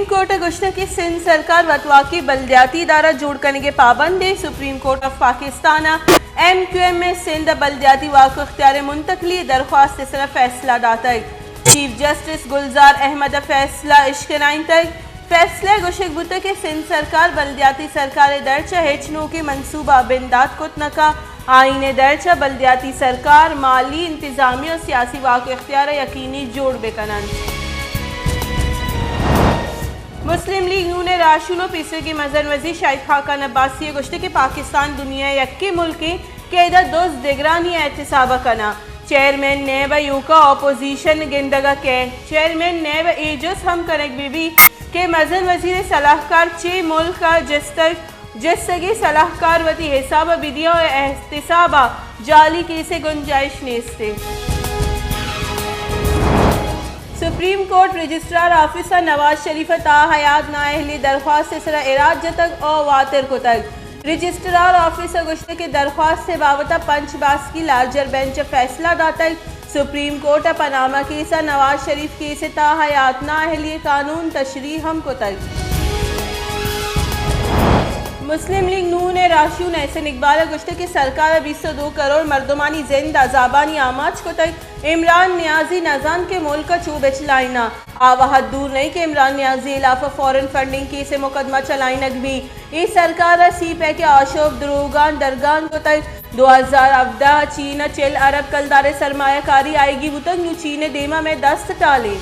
Court گشتہ کی سندھ سرکار وطوا کی بلدیاتی ادارہ جوڑ کرنے کے پابند ہے۔ Supreme Court of Pakistan M Q M میں سندھ بلدیاتی واقع اختیار منتقلی درخواست سر فیصلہ داتا ہے۔ چیف جسٹس گلزار احمد فیصلہ اشکنائن تک فیصلہ گوشک بوتا کہ سندھ سرکار بلدیاتی سرکار درچہ ہیچنو کے منصوبہ بندات کتنکا آئین درچہ بلدیاتی سرکار مالی انتظامی اور سیاسی واقع اختیار یقینی جوڑ بکنن۔ مسلم لیگ نون راشون و پیسے کی مظہر وزیر شاہد خاقان عباسی گشتے کہ پاکستان دنیا یکی ملکی کہ دوست دگرانی احتساب کنا۔ چیئرمین نیب یوکا اپوزیشن گندگا کے چیئرمین نیب ایجس ہم کنک بی بی کہ مظہر وزیر صلاحکار چی ملک کا جستگی صلاحکار وتی حساب بدیا و احتساب جعلی کی سے گنجائش نیستے۔ Supreme court registrar officer Nawaz Sharif تا حیات نااہلی درخواست سر اراد جتک او واتر کو تک رجسٹرار آفیسر گشتے کے درخواست سے بابتا پنچ باس کی لارجر بینچ فیصلہ داتا سپریم کورٹ پاناما کیسا نواز شریف کیس تا حیات نااہلی قانون تشریح ہم کو تک۔ مسلم لیگ نون راشون احسن اقبال گشتے کہ سرکار 22 کروڑ مردمانی زند عذابانی آماج کو تک عمران نیازی نظام کے ملک چوب چلائنا آوہد دور نہیں کہ عمران نیازی علاف فورن فنڈنگ کی سے مقدمہ چلائنک بھی اس سرکار سی پہ کے آشوب دروگان درگان کو تک 2017 چین 40 ارب کلدار سرمایہ کاری آئے گی وہ تک نیو چین دیما میں دست ٹالے۔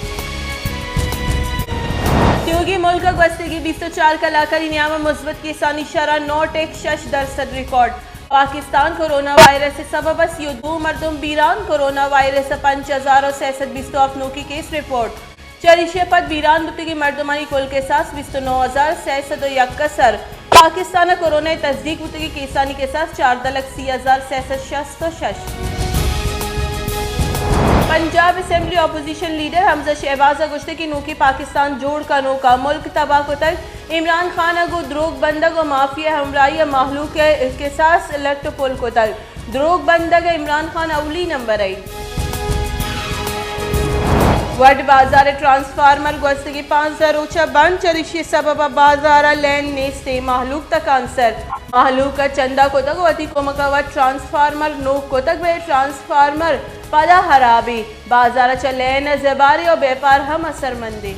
تیوگی ملک گوستگی 24 کلاکاری نیامہ مثبت کی ثانی شرح 9.6% ریکارڈ۔ پاکستان کورونا وائرس سبب اس دو مردم بیران کورونا وائرس 5067 افنوکی کیس رپورٹ۔ چریشے پت بیران بتگی مردمانی کل کے ساس 29,671۔ پاکستان کورونا تصدیق بتگی کیسانی کے ساس 4,80,666۔ پنجاب اسمبلی اپوزیشن لیڈر حمزہ شہباز گشتے کی نوکی پاکستان جوڑ کا نوکا ملک تباہ کو تک عمران خان کو دروگ بندگ و مافیا ہمراہی محلوق کے ساس لٹ پل کو تک دروگ بندگ عمران خان اولی نمبر آئی۔ وڈ بازار ٹرانسفارمر گوستگی 5,000 روچہ بند چریشی سبب بازارہ لین نیستے محلوق تک آنسر محلوق کا چندہ کو تک وطی کو مکوت ٹرانسفارمر نوک کو تک بے ٹرانسفارمر پدا حرابی بازارہ چلین زباری و بیپار ہم اثر مندی۔